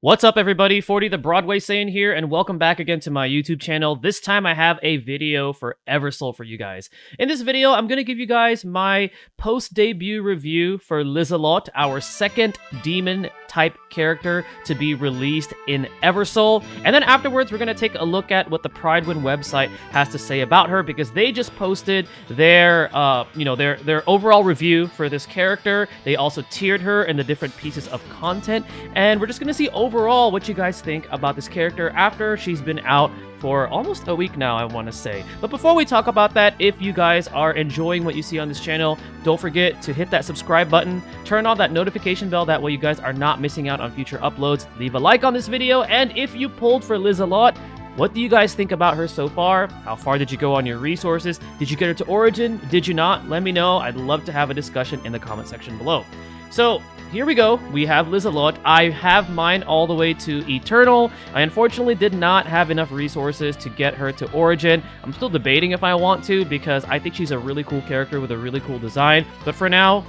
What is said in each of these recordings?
What's up, everybody? 40 the Broadway Saiyan here, and welcome back again to my YouTube channel. This time I have a video for Eversoul for you guys. In this video, I'm going to give you guys my post-debut review for Lizelotte, our second demon-type character to be released in Eversoul. And then afterwards, we're going to take a look at what the Prydwen website has to say about her, because they just posted their, their overall review for this character. They also tiered her in the different pieces of content, and we're just going to see overall what you guys think about this character after she's been out for almost a week now, I want to say. But before we talk about that, if you guys are enjoying what you see on this channel, don't forget to hit that subscribe button, turn on that notification bell, that way you guys are not missing out on future uploads. Leave a like on this video, and if you pulled for Lizelotte, what do you guys think about her so far? How far did you go on your resources? Did you get her to Origin? Did you not? Let me know. I'd love to have a discussion in the comment section below. So here we go. We have Lizelotte. I have mine all the way to Eternal. I unfortunately did not have enough resources to get her to Origin. I'm still debating if I want to, because I think she's a really cool character with a really cool design. But for now,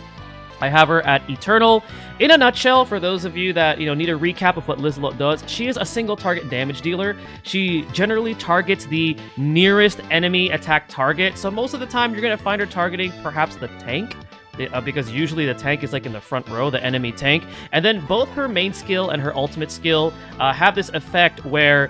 I have her at Eternal. In a nutshell, for those of you that need a recap of what Lizelotte does, she is a single target damage dealer. She generally targets the nearest enemy attack target. So most of the time, you're going to find her targeting perhaps the tank. Because usually the tank is like in the front row, the enemy tank. And then both her main skill and her ultimate skill have this effect where,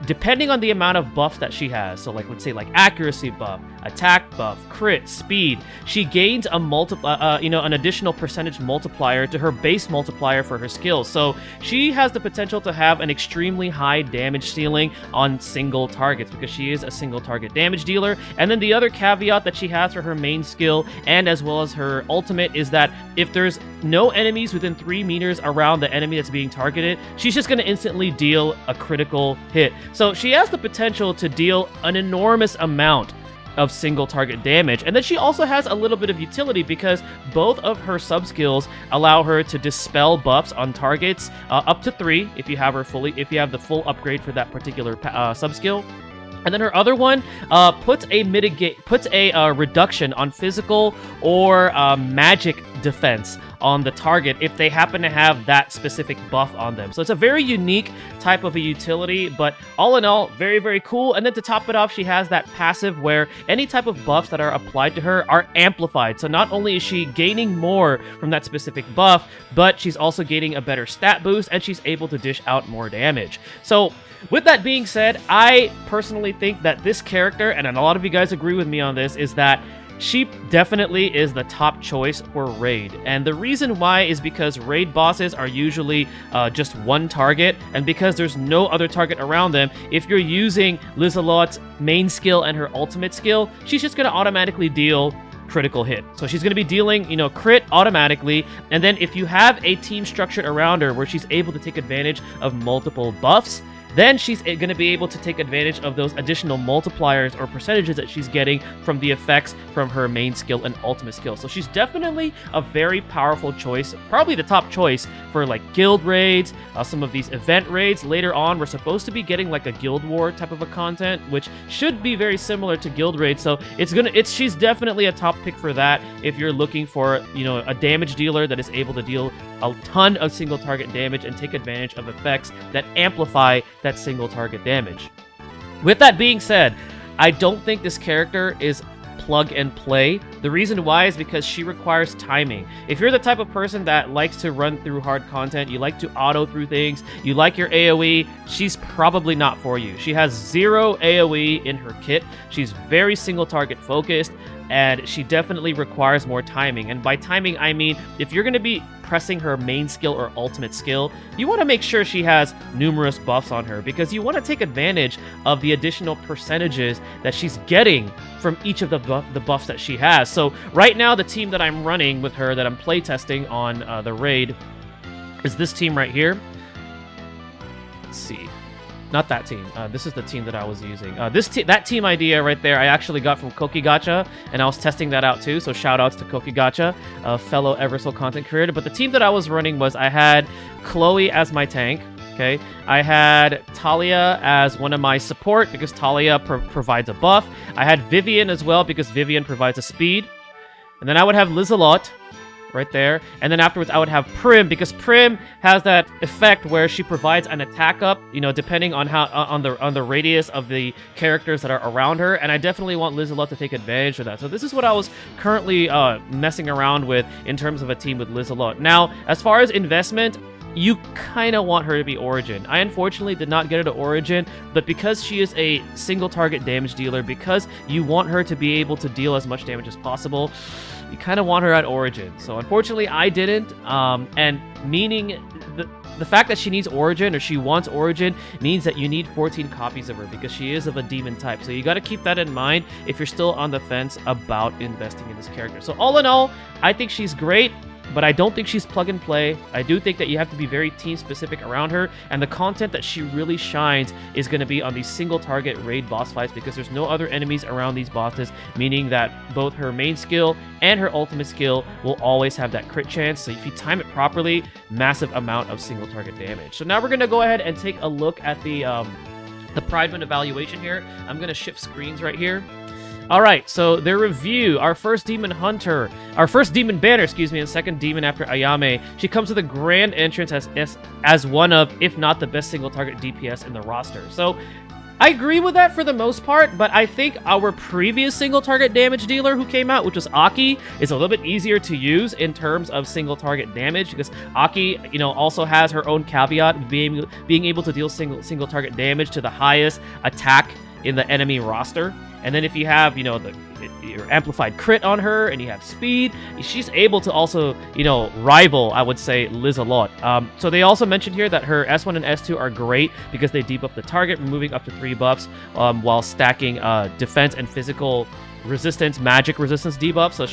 depending on the amount of buff that she has, so like let's say like accuracy buff, attack buff, crit, speed, she gains a an additional percentage multiplier to her base multiplier for her skills. So she has the potential to have an extremely high damage ceiling on single targets, because she is a single target damage dealer. And then the other caveat that she has for her main skill and as well as her ultimate is that if there's no enemies within 3 meters around the enemy that's being targeted, she's just going to instantly deal a critical hit. So she has the potential to deal an enormous amount of single target damage. And then she also has a little bit of utility, because both of her sub-skills allow her to dispel buffs on targets up to 3 if you have the full upgrade for that particular sub-skill. And then her other one puts a reduction on physical or magic defense on the target if they happen to have that specific buff on them. So it's a very unique type of a utility, but all in all, very, very cool. And then to top it off, she has that passive where any type of buffs that are applied to her are amplified. So not only is she gaining more from that specific buff, but she's also gaining a better stat boost, and she's able to dish out more damage. So with that being said, I personally think that this character, and a lot of you guys agree with me on this, is that she definitely is the top choice for raid. And the reason why is because raid bosses are usually just one target, and because there's no other target around them, if you're using Lizelotte's main skill and her ultimate skill, she's just going to automatically deal critical hit. So she's going to be dealing, crit automatically. And then if you have a team structured around her where she's able to take advantage of multiple buffs, then she's going to be able to take advantage of those additional multipliers or percentages that she's getting from the effects from her main skill and ultimate skill. So she's definitely a very powerful choice, probably the top choice for like guild raids, some of these event raids. Later on, we're supposed to be getting like a guild war type of a content, which should be very similar to guild raids. So she's definitely a top pick for that if you're looking for, a damage dealer that is able to deal a ton of single target damage and take advantage of effects that amplify that single target damage. With that being said, I don't think this character is plug and play. The reason why is because she requires timing. If you're the type of person that likes to run through hard content, you like to auto through things, you like your AoE, she's probably not for you. She has 0 AoE in her kit. She's very single target focused, and she definitely requires more timing. And by timing, I mean if you're going to be pressing her main skill or ultimate skill, you want to make sure she has numerous buffs on her, because you want to take advantage of the additional percentages that she's getting from each of the buffs that she has. So right now, the team that I'm running with her, that I'm playtesting on the raid, is this team right here. Let's see. Not that team. This is the team that I was using. That team idea right there, I actually got from Kokigacha, and I was testing that out too. So shout outs to Kokigacha, a fellow Eversoul content creator. But the team that I was running was, I had Chloe as my tank. Okay, I had Talia as one of my support, because Talia provides a buff. I had Vivian as well, because Vivian provides a speed. And then I would have Lizelotte right there. And then afterwards, I would have Prim, because Prim has that effect where she provides an attack up, you know, depending on how on the radius of the characters that are around her. And I definitely want Lizelotte to take advantage of that. So this is what I was currently messing around with in terms of a team with Lizelotte. Now, as far as investment, you kind of want her to be Origin. I unfortunately did not get her to Origin, but because she is a single target damage dealer, because you want her to be able to deal as much damage as possible, you kind of want her at Origin. So unfortunately, I didn't, and meaning the fact that she needs Origin, or she wants Origin, means that you need 14 copies of her, because she is of a demon type. So you got to keep that in mind if you're still on the fence about investing in this character. So all in all, I think she's great, but I don't think she's plug and play. I do think that you have to be very team specific around her, and the content that she really shines is going to be on these single target raid boss fights, because there's no other enemies around these bosses, meaning that both her main skill and her ultimate skill will always have that crit chance. So if you time it properly, massive amount of single target damage. So now we're going to go ahead and take a look at the Prydwen evaluation here. I'm going to shift screens right here. All right, so their review, our first demon hunter, our first demon banner, excuse me, and second demon after Ayame. She comes with a grand entrance as one of, if not the best single target DPS in the roster. So I agree with that for the most part, but I think our previous single target damage dealer who came out, which was Aki, is a little bit easier to use in terms of single target damage, because Aki, you know, also has her own caveat, being able to deal single target damage to the highest attack in the enemy roster. And then if you have, you know, your amplified crit on her, and you have speed, she's able to also, you know, rival, I would say, Lizelotte. So they also mentioned here that her S1 and S2 are great because they debuff the target, removing up to 3 buffs while stacking defense and physical resistance, magic resistance debuff. So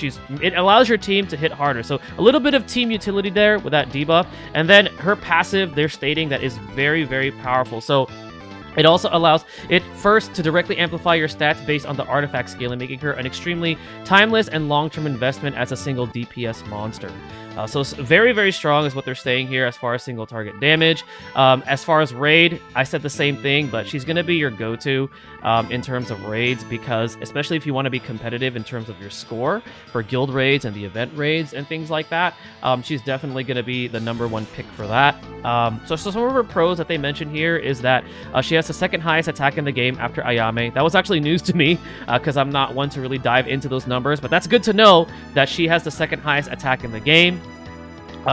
it allows your team to hit harder. So a little bit of team utility there with that debuff. And then her passive, they're stating that is very, very powerful. So it also allows it first to directly amplify your stats based on the artifact scaling, making her an extremely timeless and long-term investment as a single DPS monster. So it's very, very strong is what they're saying here as far as single target damage. As far as raid, I said the same thing, but she's going to be your go-to in terms of raids, because especially if you want to be competitive in terms of your score for guild raids and the event raids and things like that, she's definitely going to be the #1 pick for that. So some of her pros that they mentioned here is that she has the second highest attack in the game after Ayame. That was actually news to me because I'm not one to really dive into those numbers, but that's good to know that she has the second highest attack in the game.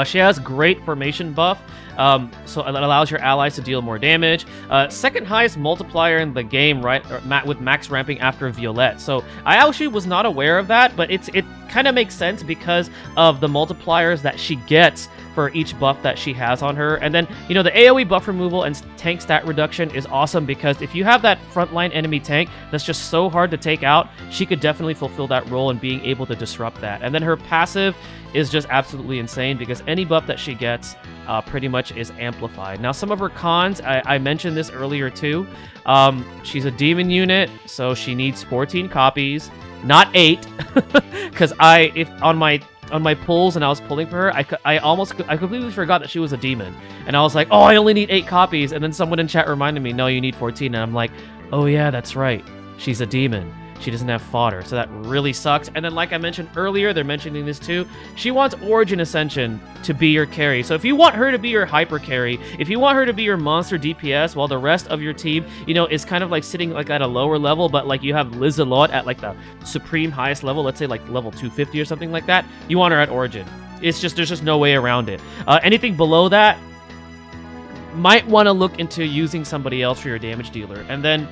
She has great formation buff, so it allows your allies to deal more damage. Second highest multiplier in the game, right, with max ramping after Violette. So I actually was not aware of that, but it kind of makes sense because of the multipliers that she gets for each buff that she has on her. And then, you know, the AoE buff removal and tank stat reduction is awesome, because if you have that frontline enemy tank that's just so hard to take out, she could definitely fulfill that role in being able to disrupt that. And then her passive is just absolutely insane, because any buff that she gets pretty much is amplified. Now, some of her cons, I mentioned this earlier too. She's a demon unit, so she needs 14 copies, not 8, because on my pulls and I was pulling for her, I completely forgot that she was a demon. And I was like, oh, I only need 8 copies. And then someone in chat reminded me, no, you need 14. And I'm like, oh yeah, that's right. She's a demon. She doesn't have fodder. So that really sucks. And then like I mentioned earlier, they're mentioning this too, she wants Origin Ascension to be your carry. So if you want her to be your hyper carry, if you want her to be your monster DPS while the rest of your team, you know, is kind of like sitting like at a lower level, but like you have Lizelotte at like the supreme highest level, let's say like level 250 or something like that, you want her at Origin. It's just, there's just no way around it. Anything below that, might want to look into using somebody else for your damage dealer. And then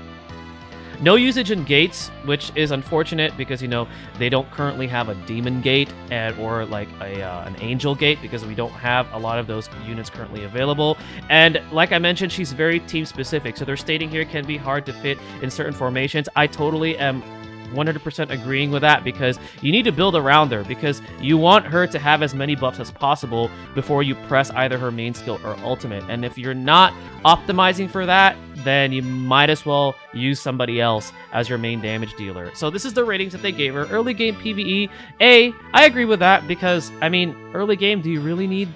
no usage in gates, which is unfortunate because, you know, they don't currently have a demon gate or like an angel gate, because we don't have a lot of those units currently available. And like I mentioned, she's very team specific. So they're stating here can be hard to fit in certain formations. I totally am 100% agreeing with that, because you need to build around her, because you want her to have as many buffs as possible before you press either her main skill or ultimate. And if you're not optimizing for that, then you might as well use somebody else as your main damage dealer. So this is the ratings that they gave her. Early game PvE, I agree with that, because I mean, early game, do you really need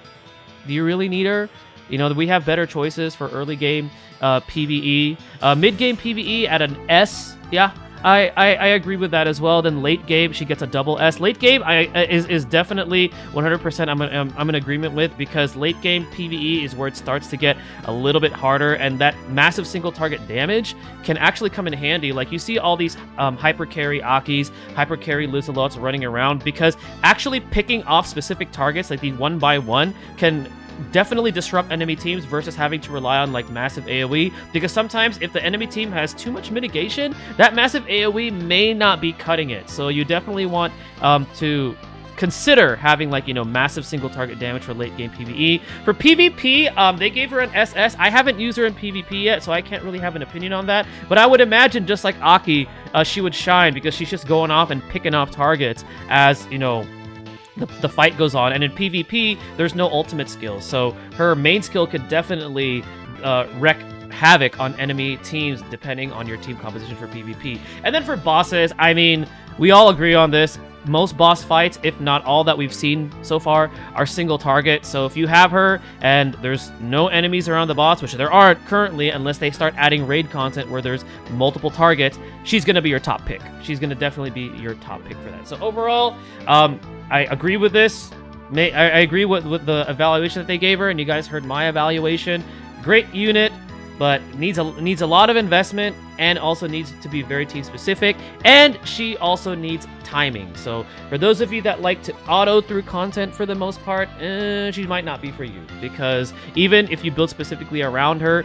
her? You know, we have better choices for early game PvE. Mid game PvE at an S, yeah, I agree with that as well. Then late game, she gets a double S. Late game is definitely 100% I'm in agreement with, because late game PvE is where it starts to get a little bit harder, and that massive single target damage can actually come in handy. Like, you see all these hyper carry Akis, hyper carry Lizelottes running around, because actually picking off specific targets, like these 1x1, can definitely disrupt enemy teams versus having to rely on like massive AoE, because sometimes if the enemy team has too much mitigation, that massive AoE may not be cutting it. So you definitely want to consider having, like, you know, massive single target damage for late game PvE. For PvP, they gave her an SS. I haven't used her in PvP yet, so I can't really have an opinion on that, but I would imagine just like Aki, she would shine because she's just going off and picking off targets as, you know, the fight goes on. And in PvP, there's no ultimate skill, so her main skill could definitely wreak havoc on enemy teams depending on your team composition for PvP. And then for bosses, I mean, we all agree on this. Most boss fights, if not all that we've seen so far, are single target. So if you have her and there's no enemies around the boss, which there aren't currently unless they start adding raid content where there's multiple targets, she's going to be your top pick. She's going to definitely be your top pick for that. So overall, I agree with this. I agree with the evaluation that they gave her, and you guys heard my evaluation. Great unit, but needs a lot of investment, and also needs to be very team specific, and she also needs timing. So for those of you that like to auto through content for the most part, she might not be for you, because even if you build specifically around her,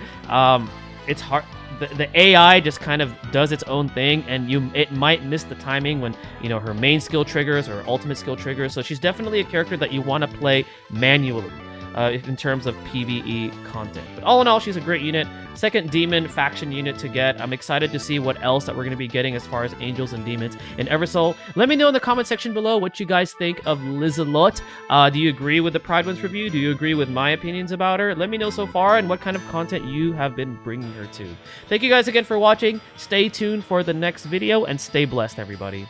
it's hard. The AI just kind of does its own thing, and it might miss the timing when, you know, her main skill triggers or ultimate skill triggers. So she's definitely a character that you want to play manually in terms of PvE content. But all in all, she's a great unit. Second demon faction unit to get. I'm excited to see what else that we're going to be getting as far as angels and demons in Eversoul. Let me know in the comment section below what you guys think of Lizelotte. Do you agree with the Prydwen's review? Do you agree with my opinions about her? Let me know so far, and what kind of content you have been bringing her to. Thank you guys again for watching. Stay tuned for the next video, and stay blessed, everybody.